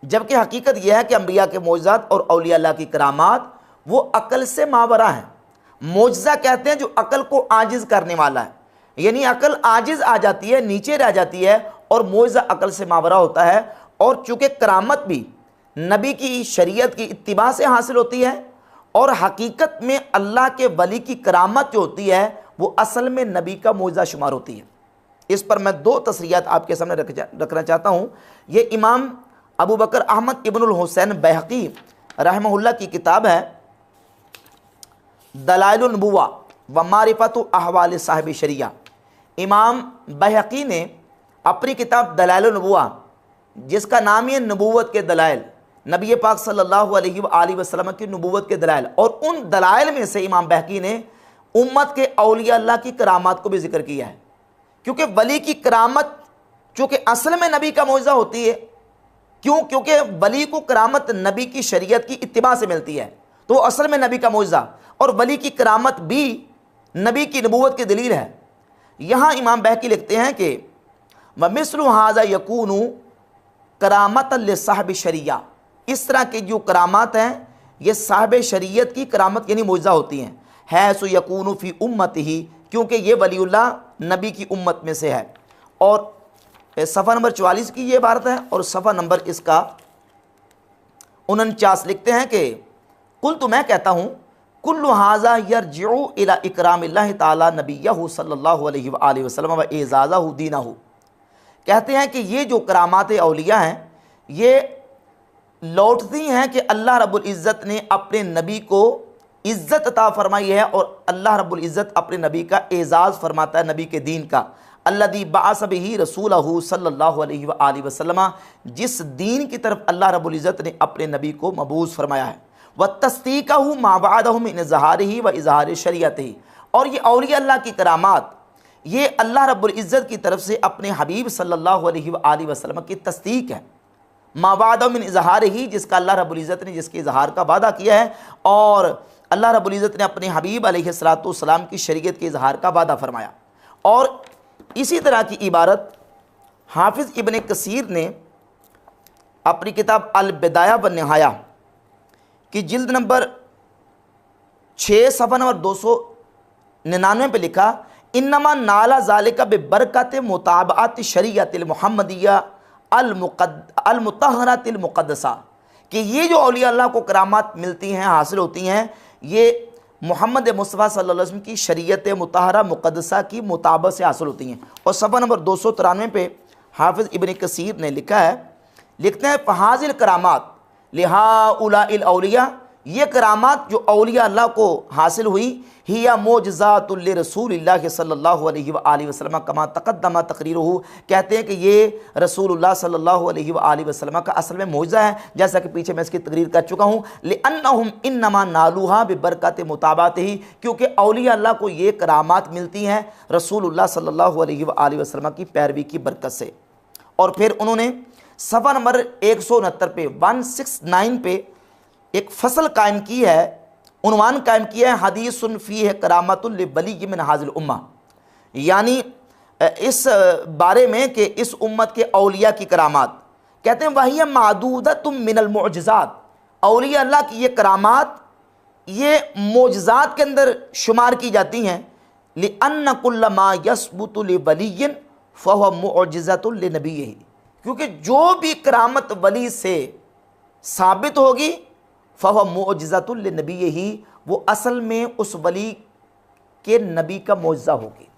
जबकि हकीकत यह है कि अम्बिया के मोजज़ात और औलिया अल्लाह की करामात वो अकल से मावरा हैं। मोजज़ा कहते हैं जो अकल को आजिज़ करने वाला है, यानी अकल आजिज़ आ जाती है, नीचे रह जाती है, और मोजज़ा अकल से मावरा होता है। और चूँकि करामत भी नबी की शरीयत की इत्तिबा से हासिल होती है, और हकीकत में अल्लाह के वली की करामत जो होती है वो असल में नबी का मोजज़ा शुमार होती है। इस पर मैं दो तसरीयात आपके सामने रखना चाहता हूँ। ये इमाम अबू बकर अहमद इब्नुल हुसैन बैहक़ी रहमहुल्लाह की किताब है दलाइलुन नबुव्वा व मारिफतु अहवाल साहिब शरिया। इमाम बैहक़ी ने अपनी किताब दलाइलुन नबुव्वा, जिसका नाम है नबूवत के दलाइल, नबी पाक सल्लल्लाहु अलैहि वसल्लम की नबूवत के दलाइल, और उन दलाइल में से इमाम बैहक़ी ने उम्मत के औलिया अल्लाह की करामात को भी जिक्र किया है। क्योंकि वली की करामत चूँकि असल में नबी का मौजज़ा होती है, क्यों? क्योंकि वली को करामत नबी की शरीयत की इत्तिबा से मिलती है, तो वो असल में नबी का मौजज़ा, और वली की करामत भी नबी की नबूवत की दलील है। यहाँ इमाम बैहक़ी लिखते हैं कि व मिस्लु हाज़ा यकूनु करामत लिसाहिब शरिया, इस तरह की जो करामात हैं ये साहिब शरीयत की करामत यानी मौजज़ा होती हैं। है सो यकूनु फ़ी उम्मतिही, क्योंकि ये वलीउल्लाह नबी की उम्मत में से है। और सफ़ा नंबर 44 की ये इबारत है, और सफ़ा नंबर इसका 49 लिखते हैं कि कुल तो मैं कहता हूँ कुल्लु हाज़ा यरजिउ इला इकरामिल्लाहि ताला नबिय्यहु सल्लल्लाहु अलैहि वसल्लम व एज़ाज़हु दीनहु। कहते हैं कि ये जो करामात औलिया हैं ये लौटती हैं कि अल्लाह रब्बुल इज़्ज़त ने अपने नबी को इज़्ज़त अता फरमाई है, और अल्लाह रब्बुल इज़्ज़त अपने नबी का एज़ाज़ फरमाता है, नबी के दीन का। अल्लज़ी बअस बिही रसूलहु सल्लल्लाहु अलैहि वसल्लम, जिस दीन की तरफ अल्लाह रब्बुल इज़्ज़त ने अपने नबी को मबूस फरमाया है। व तस्दीक़हु मा बअदहु मिन इज़हारिही व इज़हारि शरीयतिही, और ये औलिया अल्लाह की करामात ये अल्लाह रब्बुल इज़्ज़त की तरफ से अपने हबीब सल्लल्लाहु अलैहि वसल्लम की तस्दीक है। मा बअदहु मिन इज़हारिही, जिसका अल्लाह रब्बुल इज़्ज़त ने जिसके इज़हार का वादा किया है, और अल्लाह रब्बुल इज़्ज़त ने अपने हबीब अलैहिस्सलातु वस्सलाम की शरीयत के इज़हार का वादा फरमाया। और इसी तरह की इबारत हाफिज़ इब्न कसीर ने अपनी किताब अल बिदाया व निहाया की जिल्द नंबर 6 सफ़ा नंबर 299 पे लिखा, इन्नमा नाला ज़ालिका बिबरकत मुताबअत शरीयतिल मुहम्मदिया अल मुतहहरतिल मुक़द्दसा, कि ये जो औलिया अल्लाह को करामात मिलती हैं, हासिल होती हैं, ये मोहम्मद मुस्तफ़ा सल्लल्लाहु अलैहि वसल्लम की शरीयत मुतहरा मुक़द्दसा की मुताबत से हासिल होती हैं। और सफ़ा नंबर 293 पे हाफिज़ इब्न कसीर ने लिखा है, लिखते हैं फ़हाज़िल करामात लिहाउलाइल औलिया, ये करामात जो औलिया अल्लाह को हासिल हुई, हिया मोजज़ातुल लिरसूलिल्लाह सल्लल्लाहु अलैहि वसल्लम कमा तक़द्दमा तक़रीरुहु, कहते हैं कि ये रसूलुल्लाह सल्लल्लाहु अलैहि वसल्लम का असल में मोजज़ा है, जैसा कि पीछे मैं इसकी तकरीर कर चुका हूँ। लिअन्नहुम इन्नमा नालूहा बिबरकत मुताबातिही, क्योंकि औलिया अल्लाह को ये करामात मिलती हैं रसूलुल्लाह सल्लल्लाहु अलैहि वसल्लम की पैरवी की बरकत से। और फिर उन्होंने सफ़ा नंबर 169 पे 169 पे एक फसल कायम की है, उन्वान कायम किया है, हदीसुन फ़ीह करामतुल लिवली मिन हाज़िल उम्मा, यानी इस बारे में कि इस उम्मत के औलिया की करामात, कहते हैं वही मादूदतुम मिनल मुअजिज़ात, औलिया अल्लाह की ये करामात ये मोजज़ात के अंदर शुमार की जाती हैं। लिअन्न कुल्ल मा यसबुतु लिवलिय्यिन फहुव मुअजिज़तुन लिनबिय्यिही, क्योंकि जो भी करामत वली से साबित होगी फ़हुव मुअजिज़तुन लिनबिय्यिही, वो असल में उस वली के नबी का मोजज़ा होगी।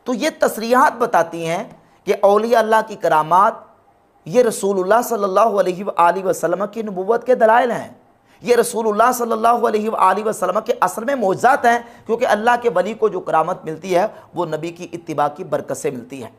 तो ये तसरीहात बताती हैं कि औलिया अल्लाह की करामात ये रसूलुल्लाह सल्लल्लाहु अलैहि वसल्लम की नबूवत के दलाइल हैं, ये रसूलुल्लाह सल्लल्लाहु अलैहि वसल्लम के असल में मोजज़ात हैं, क्योंकि अल्लाह के वली को जो करामत मिलती है वो नबी की इत्तिबा की बरकत से मिलती है।